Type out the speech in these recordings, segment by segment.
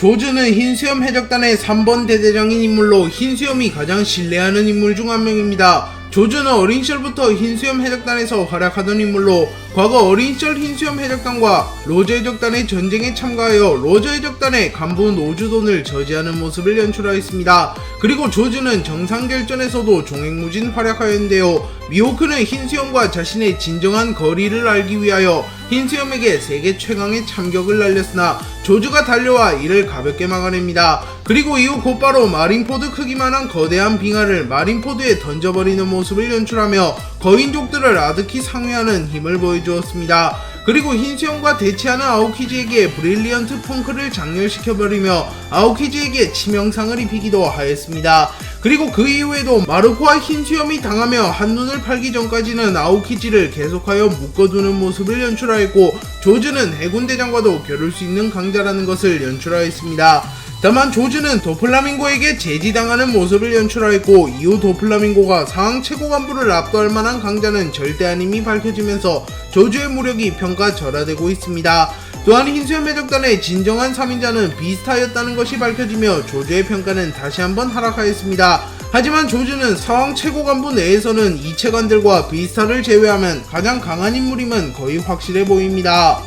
조즈는 흰수염 해적단의 3번 대대장인 인물로 흰수염이 가장 신뢰하는 인물 중 한 명입니다. 조즈는 어린 시절부터 흰수염 해적단에서 활약하던 인물로 과거 어린 시절 흰수염 해적단과 로저 해적단의 전쟁에 참가하여 로저 해적단의 간부 노주돈을 저지하는 모습을 연출하였습니다. 그리고 조즈는 정상결전에서도 종횡무진 활약하였는데요. 미호크는 흰수염과 자신의 진정한 거리를 알기 위하여 흰수염에게 세계 최강의 참격을 날렸으나 조즈가 달려와 이를 가볍게 막아냅니다. 그리고 이후 곧바로 마린포드 크기만한 거대한 빙하를 마린포드에 던져버리는 모습을 연출하며 거인족들을 아득히 상회하는 힘을 보여주었습니다. 그리고 흰수염과 대치하는 아오키즈에게 브릴리언트 펑크를 장렬시켜버리며 아오키즈에게 치명상을 입히기도 하였습니다. 그리고 그 이후에도 마르코와 흰수염이 당하며 한눈을 팔기 전까지는 아오키즈를 계속하여 묶어두는 모습을 연출하였고 조즈는 해군대장과도 겨룰 수 있는 강자라는 것을 연출하였습니다. 다만 조즈는 도플라밍고에게 제지당하는 모습을 연출하였고 이후 도플라밍고가 상황 최고 간부를 압도할 만한 강자는 절대 아님이 밝혀지면서 조즈의 무력이 평가절하되고 있습니다. 또한 흰수염 해적단의 진정한 3인자는 비스타였다는 것이 밝혀지며 조즈의 평가는 다시 한번 하락하였습니다. 하지만 조즈는 상황 최고 간부 내에서는 이체관들과 비스타를 제외하면 가장 강한 인물임은 거의 확실해 보입니다.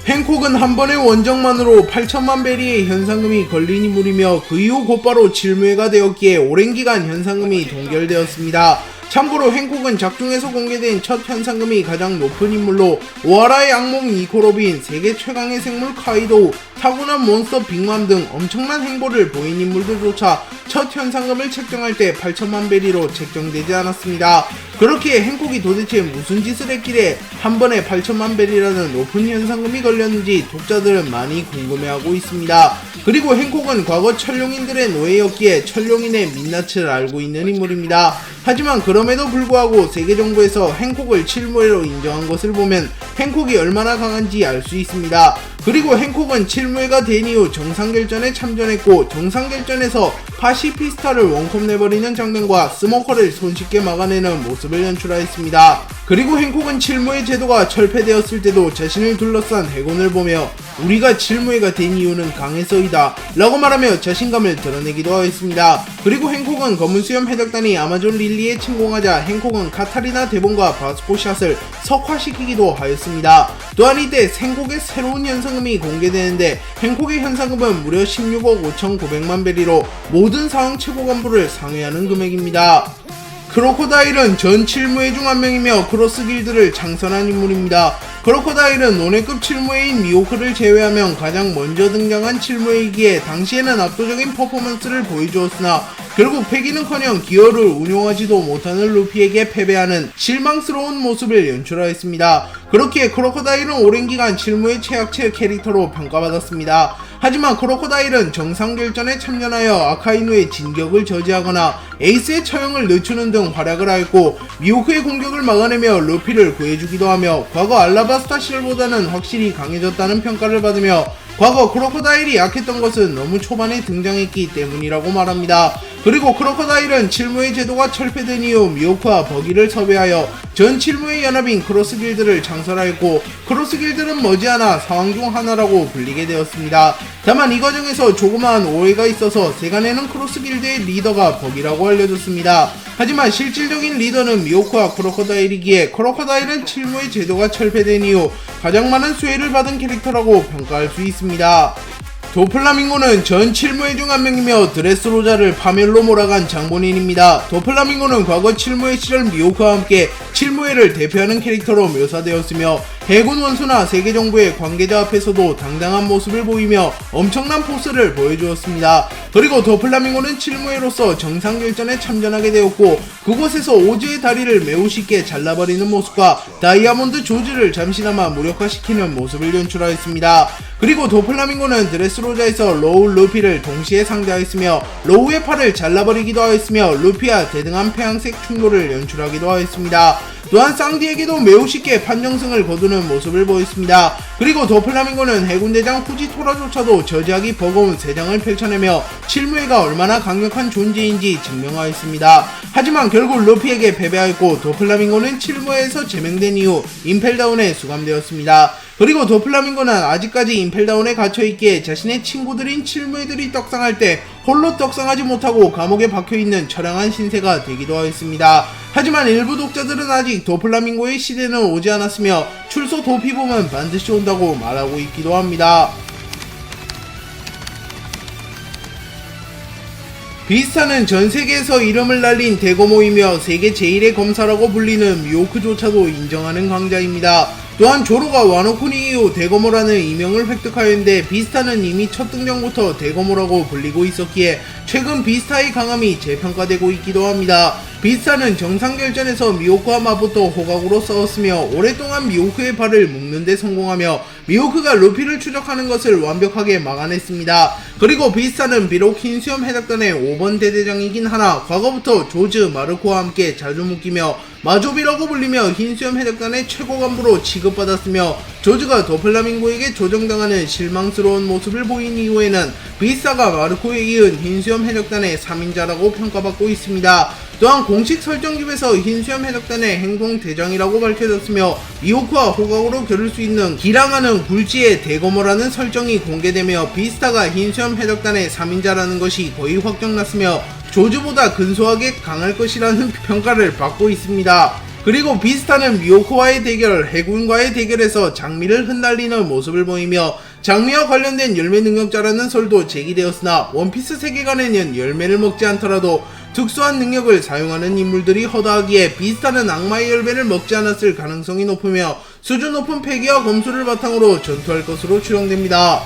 행콕은 한 번의 원정만으로 8천만 베리의 현상금이 걸린 인물이며 그 이후 곧바로 질무회가 되었기에 오랜 기간 현상금이 동결되었습니다. 참고로 행콕은 작중에서 공개된 첫 현상금이 가장 높은 인물로 오하라의 악몽 니코로빈, 세계 최강의 생물 카이도우, 타고난 몬스터 빅맘 등 엄청난 행보를 보인 인물들조차 첫 현상금을 책정할 때 8천만 베리로 책정되지 않았습니다. 그렇기에 행콕이 도대체 무슨 짓을 했기에 한 번에 8천만 베리라는 높은 현상금이 걸렸는지 독자들은 많이 궁금해하고 있습니다. 그리고 행콕은 과거 천룡인들의 노예였기에 천룡인의 민낯을 알고 있는 인물입니다. 하지만 그럼에도 불구하고 세계정부에서 행콕을 칠무회로 인정한 것을 보면 행콕이 얼마나 강한지 알 수 있습니다. 그리고 행콕은 칠무회가 된 이후 정상결전에 참전했고 정상결전에서 파시피스타를 원컵 내버리는 장면과 스모커를 손쉽게 막아내는 모습을 연출하였습니다. 그리고 행콕은 칠무회 제도가 철폐되었을 때도 자신을 둘러싼 해군을 보며 우리가 칠무회가 된 이유는 강해서이다 라고 말하며 자신감을 드러내기도 하였습니다. 그리고 행콕은 검은수염 해적단이 아마존 릴리에 침공하자 행콕은 카타리나 데본과 바스코샷을 석화시키기도 하였습니다. 또한 이때 행콕의 새로운 현상금이 공개되는데 행콕의 현상금은 무려 16억 5,900만 베리로 모든 상황 최고 간부를 상회하는 금액입니다. 크로코다일은 전 칠무회 중 한 명이며 크로스 길드를 창설한 인물입니다. 크로코다일은 논외급 칠무회인 미호크를 제외하면 가장 먼저 등장한 칠무회이기에 당시에는 압도적인 퍼포먼스를 보여주었으나 결국 패기는커녕 기어를 운용하지도 못하는 루피에게 패배하는 실망스러운 모습을 연출하였습니다. 그렇기에 크로코다일은 오랜 기간 칠무회 최악체 캐릭터로 평가받았습니다. 하지만 크로코다일은 정상결전에 참전하여 아카이누의 진격을 저지하거나 에이스의 처형을 늦추는 등 활약을 하였고 미호크의 공격을 막아내며 루피를 구해주기도 하며 과거 알라바스타 시절보다는 확실히 강해졌다는 평가를 받으며 과거 크로코다일이 약했던 것은 너무 초반에 등장했기 때문이라고 말합니다. 그리고 크로코다일은 칠무회 제도가 철폐된 이후 미호크와 버기를 섭외하여 전 칠무회 연합인 크로스 길드를 창설하였고 크로스 길드는 머지않아 상황 중 하나라고 불리게 되었습니다. 다만 이 과정에서 조그마한 오해가 있어서 세간에는 크로스 길드의 리더가 버기라고 알려졌습니다. 하지만 실질적인 리더는 미호크와 크로코다일이기에 크로코다일은 칠무회 제도가 철폐된 이후 가장 많은 수혜를 받은 캐릭터라고 평가할 수 있습니다. 도플라밍고는 전 칠무회 중 한 명이며 드레스로자를 파멸로 몰아간 장본인입니다. 도플라밍고는 과거 칠무회 시절 미호크와 함께 칠무회를 대표하는 캐릭터로 묘사되었으며 해군 원수나 세계정부의 관계자 앞에서도 당당한 모습을 보이며 엄청난 포스를 보여주었습니다. 그리고 도플라밍고는 칠무회로서 정상결전에 참전하게 되었고 그곳에서 오즈의 다리를 매우 쉽게 잘라버리는 모습과 다이아몬드 조즈를 잠시나마 무력화시키는 모습을 연출하였습니다. 그리고 도플라밍고는 드레스로자에서 로우 루피를 동시에 상대하였으며 로우의 팔을 잘라버리기도 하였으며 루피와 대등한 폐양색 충돌을 연출하기도 하였습니다. 또한 쌍디에게도 매우 쉽게 판정승을 거두는 모습을 보였습니다. 그리고 도플라밍고는 해군대장 후지토라조차도 저지하기 버거운 세장을 펼쳐내며 칠무회가 얼마나 강력한 존재인지 증명하였습니다. 하지만 결국 루피에게 패배하였고 도플라밍고는 칠무회에서 제명된 이후 임펠다운에 수감되었습니다. 그리고 도플라밍고는 아직까지 임펠다운에 갇혀있기에 자신의 친구들인 칠무이들이 떡상할 때 홀로 떡상하지 못하고 감옥에 박혀있는 처량한 신세가 되기도 하였습니다. 하지만 일부 독자들은 아직 도플라밍고의 시대는 오지 않았으며 출소 도피범은 반드시 온다고 말하고 있기도 합니다. 비스타는 전세계에서 이름을 날린 대거모이며 세계 제1의 검사라고 불리는 미호크조차도 인정하는 강자입니다. 또한 조로가 와노쿠니 이후 대거모라는 이명을 획득하였는데 비스타는 이미 첫 등장부터 대거모라고 불리고 있었기에 최근 비스타의 강함이 재평가되고 있기도 합니다. 비스타는 정상결전에서 미호크와 마부토 호각으로 싸웠으며 오랫동안 미호크의 발을 묶는 데 성공하며 미호크가 루피를 추적하는 것을 완벽하게 막아냈습니다. 그리고 비스타는 비록 흰수염 해적단의 5번 대대장이긴 하나 과거부터 조즈, 마르코와 함께 자주 묶이며 마조비라고 불리며 흰수염 해적단의 최고 간부로 취급받았으며 조즈가 도플라밍고에게 조정당하는 실망스러운 모습을 보인 이후에는 비스타가 마르코에 이은 흰수염 해적단의 3인자라고 평가받고 있습니다. 또한 공식 설정집에서 흰수염 해적단의 행동대장이라고 밝혀졌으며 미호크와 호각으로 겨룰 수 있는 기량하는 굴지의 대거모라는 설정이 공개되며 비스타가 흰수염 해적단의 3인자라는 것이 거의 확정났으며 조즈보다 근소하게 강할 것이라는 평가를 받고 있습니다. 그리고 비스타는 미호크와의 대결, 해군과의 대결에서 장미를 흩날리는 모습을 보이며 장미와 관련된 열매 능력자라는 설도 제기되었으나 원피스 세계관에는 열매를 먹지 않더라도 특수한 능력을 사용하는 인물들이 허다하기에 비스타는 악마의 열매를 먹지 않았을 가능성이 높으며 수준 높은 패기와 검술을 바탕으로 전투할 것으로 추정됩니다.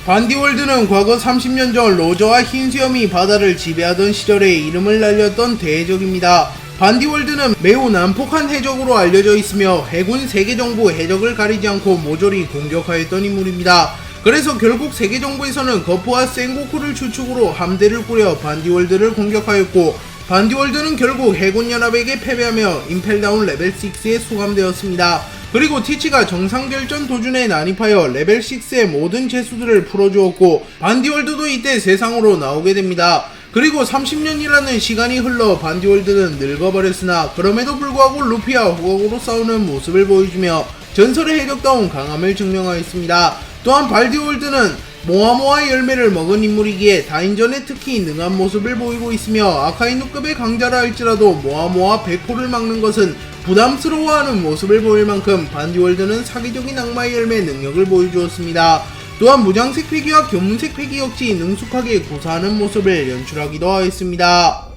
반디월드는 과거 30년 전 로저와 흰수염이 바다를 지배하던 시절에 이름을 날렸던 대해적입니다. 반디월드는 매우 난폭한 해적으로 알려져 있으며 해군 세계정부 해적을 가리지 않고 모조리 공격하였던 인물입니다. 그래서 결국 세계정부에서는 거프와 센고쿠를 주축으로 함대를 꾸려 반디월드를 공격하였고 반디월드는 결국 해군연합에게 패배하며 임펠다운 레벨 6에 수감되었습니다. 그리고 티치가 정상결전 도중에 난입하여 레벨 6의 모든 재수들을 풀어주었고 반디월드도 이때 세상으로 나오게 됩니다. 그리고 30년이라는 시간이 흘러 반디월드는 늙어버렸으나 그럼에도 불구하고 루피와 호각으로 싸우는 모습을 보여주며 전설의 해적다운 강함을 증명하였습니다. 또한 반디월드는 모아모아 열매를 먹은 인물이기에 다인전에 특히 능한 모습을 보이고 있으며 아카이누급의 강자라 할지라도 모아모아 백호를 막는 것은 부담스러워하는 모습을 보일 만큼 반디월드는 사기적인 악마의 열매 능력을 보여주었습니다. 또한 무장색 패기와 견문색 패기 역시 능숙하게 구사하는 모습을 연출하기도 하였습니다.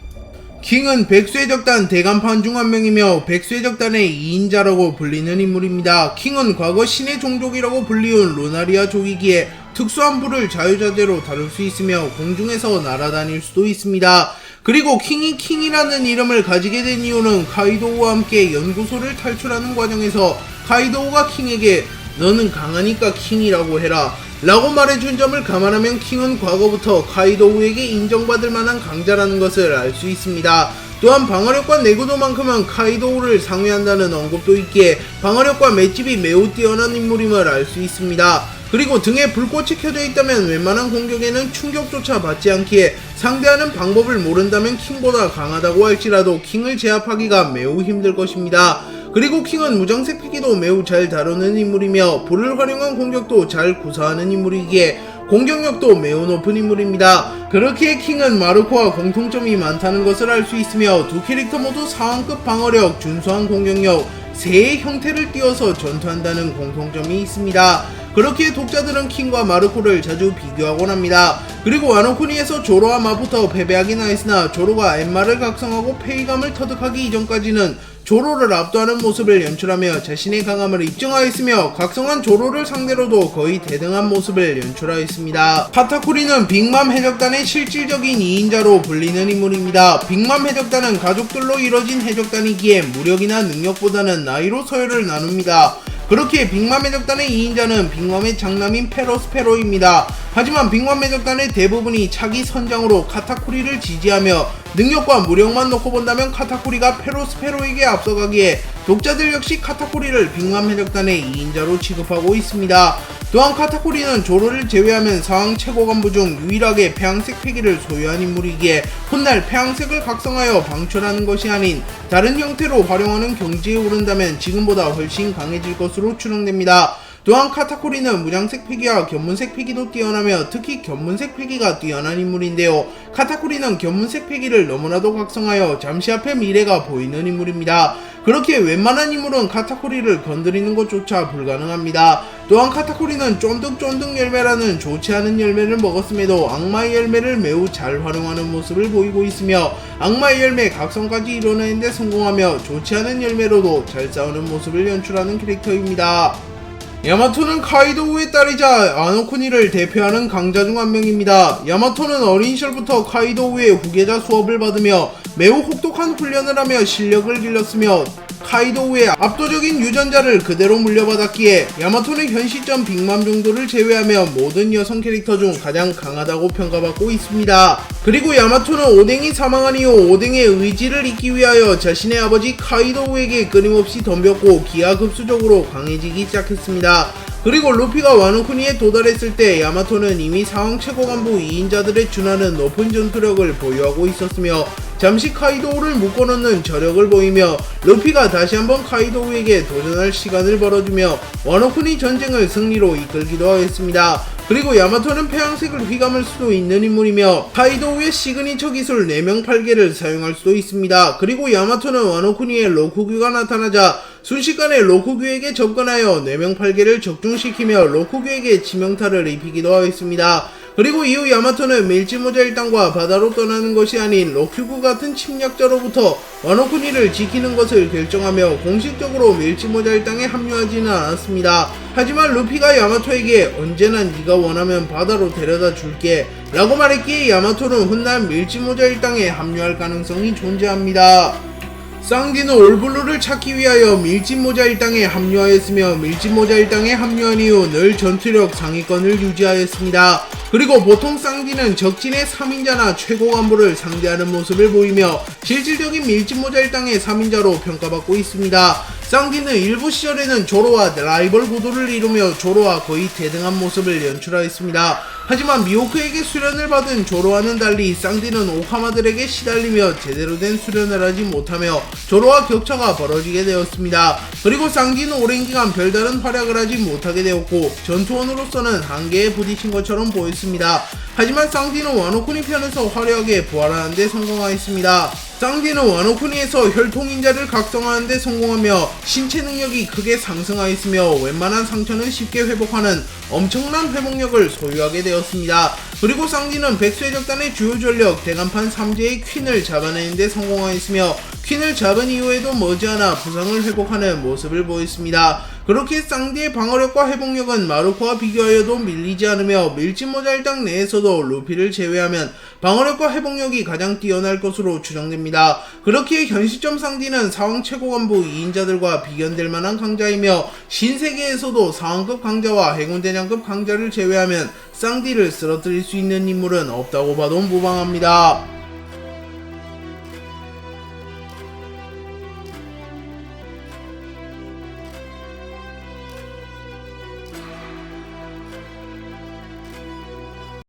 킹은 백수해적단 대간판 중 한 명이며 백수해적단의 2인자라고 불리는 인물입니다. 킹은 과거 신의 종족이라고 불리운 루나리아족이기에 특수한 불을 자유자재로 다룰 수 있으며 공중에서 날아다닐 수도 있습니다. 그리고 킹이 킹이라는 이름을 가지게 된 이유는 카이도우와 함께 연구소를 탈출하는 과정에서 카이도우가 킹에게 너는 강하니까 킹이라고 해라 라고 말해준 점을 감안하면 킹은 과거부터 카이도우에게 인정받을 만한 강자라는 것을 알 수 있습니다. 또한 방어력과 내구도만큼은 카이도우를 상회한다는 언급도 있기에 방어력과 맷집이 매우 뛰어난 인물임을 알 수 있습니다. 그리고 등에 불꽃이 켜져 있다면 웬만한 공격에는 충격조차 받지 않기에 상대하는 방법을 모른다면 킹보다 강하다고 할지라도 킹을 제압하기가 매우 힘들 것입니다. 그리고 킹은 무장색 패기도 매우 잘 다루는 인물이며 불을 활용한 공격도 잘 구사하는 인물이기에 공격력도 매우 높은 인물입니다. 그렇기에 킹은 마르코와 공통점이 많다는 것을 알 수 있으며 두 캐릭터 모두 상황급 방어력, 준수한 공격력, 새의 형태를 띄어서 전투한다는 공통점이 있습니다. 그렇기에 독자들은 킹과 마르코를 자주 비교하곤 합니다. 그리고 와노쿠니에서 조로와 마부터 패배하긴 하였으나 조로가 엠마를 각성하고 페이감을 터득하기 이전까지는 조로를 압도하는 모습을 연출하며 자신의 강함을 입증하였으며 각성한 조로를 상대로도 거의 대등한 모습을 연출하였습니다. 카타쿠리는 빅맘 해적단의 실질적인 2인자로 불리는 인물입니다. 빅맘 해적단은 가족들로 이뤄진 해적단이기에 무력이나 능력보다는 나이로 서열을 나눕니다. 그렇기에 빅맘 해적단의 2인자는 빅맘의 장남인 페로스페로입니다. 하지만 빅맘 해적단의 대부분이 차기 선장으로 카타쿠리를 지지하며 능력과 무력만 놓고 본다면 카타쿠리가 페로스페로에게 앞서가기에 독자들 역시 카타쿠리를 빅맘 해적단의 2인자로 취급하고 있습니다. 또한 카타쿠리는 조로를 제외하면 상황 최고 간부 중 유일하게 폐왕색 패기를 소유한 인물이기에 훗날 폐왕색을 각성하여 방출하는 것이 아닌 다른 형태로 활용하는 경지에 오른다면 지금보다 훨씬 강해질 것으로 추정됩니다. 또한 카타쿠리는 무장색 패기와 견문색 패기도 뛰어나며 특히 견문색 패기가 뛰어난 인물인데요. 카타쿠리는 견문색 패기를 너무나도 각성하여 잠시 앞에 미래가 보이는 인물입니다. 그렇게 웬만한 인물은 카타쿠리를 건드리는 것조차 불가능합니다. 또한 카타쿠리는 쫀득쫀득 열매라는 좋지 않은 열매를 먹었음에도 악마의 열매를 매우 잘 활용하는 모습을 보이고 있으며 악마의 열매 각성까지 이뤄내는 데 성공하며 좋지 않은 열매로도 잘 싸우는 모습을 연출하는 캐릭터입니다. 야마토는 카이도우의 딸이자 아노쿠니를 대표하는 강자 중 한 명입니다. 야마토는 어린 시절부터 카이도우의 후계자 수업을 받으며 매우 혹독한 훈련을 하며 실력을 길렀으며 카이도우의 압도적인 유전자를 그대로 물려받았기에 야마토는 현 시점 빅맘 정도를 제외하며 모든 여성 캐릭터 중 가장 강하다고 평가받고 있습니다. 그리고 야마토는 오뎅이 사망한 이후 오뎅의 의지를 잇기 위하여 자신의 아버지 카이도우에게 끊임없이 덤볐고 기하급수적으로 강해지기 시작했습니다. 그리고 루피가 와노쿠니에 도달했을 때 야마토는 이미 상황 최고 간부 2인자들에 준하는 높은 전투력을 보유하고 있었으며 잠시 카이도우를 묶어놓는 저력을 보이며 루피가 다시 한번 카이도우에게 도전할 시간을 벌어주며 와노쿠니 전쟁을 승리로 이끌기도 하였습니다. 그리고 야마토는 폐왕색을 휘감을 수도 있는 인물이며 카이도우의 시그니처 기술 4명 8개를 사용할 수도 있습니다. 그리고 야마토는 와노쿠니의 로쿠규가 나타나자 순식간에 로쿠규에게 접근하여 4명 8개를 적중시키며 로쿠규에게 치명타를 입히기도 하였습니다. 그리고 이후 야마토는 밀지모자 일당과 바다로 떠나는 것이 아닌 로큐구 같은 침략자로부터 와노쿠니를 지키는 것을 결정하며 공식적으로 밀지모자 일당에 합류하지는 않았습니다. 하지만 루피가 야마토에게 언제나 네가 원하면 바다로 데려다 줄게 라고 말했기에 야마토는 훗날 밀지모자 일당에 합류할 가능성이 존재합니다. 쌍디는 올블루를 찾기 위하여 밀짚모자 일당에 합류하였으며 밀짚모자 일당에 합류한 이후 늘 전투력 상위권을 유지하였습니다. 그리고 보통 쌍디는 적진의 3인자나 최고 간부를 상대하는 모습을 보이며 실질적인 밀짚모자 일당의 3인자로 평가받고 있습니다. 쌍디는 일부 시절에는 조로와 라이벌 구도를 이루며 조로와 거의 대등한 모습을 연출하였습니다. 하지만 미호크에게 수련을 받은 조로와는 달리 쌍디는 오카마들에게 시달리며 제대로 된 수련을 하지 못하며 조로와 격차가 벌어지게 되었습니다. 그리고 쌍디는 오랜 기간 별다른 활약을 하지 못하게 되었고 전투원으로서는 한계에 부딪힌 것처럼 보였습니다. 하지만 쌍디는 와노쿠니 편에서 화려하게 부활하는 데 성공하였습니다. 쌍디는 와노쿠니에서 혈통인자를 각성하는 데 성공하며 신체 능력이 크게 상승하였으며 웬만한 상처는 쉽게 회복하는 엄청난 회복력을 소유하게 되었습니다. 그리고 쌍디는 백수해적단의 주요 전력 대간판 3제의 퀸을 잡아내는 데 성공하였으며 퀸을 잡은 이후에도 머지않아 부상을 회복하는 모습을 보였습니다. 그렇게 쌍디의 방어력과 회복력은 마루코와 비교하여도 밀리지 않으며 밀짚모자 일당 내에서도 루피를 제외하면 방어력과 회복력이 가장 뛰어날 것으로 추정됩니다. 그렇기에 현 시점 쌍디는 상황 최고 간부 2인자들과 비견될 만한 강자이며 신세계에서도 상황급 강자와 해군대장급 강자를 제외하면 쌍디를 쓰러뜨릴 수 있는 인물은 없다고 봐도 무방합니다.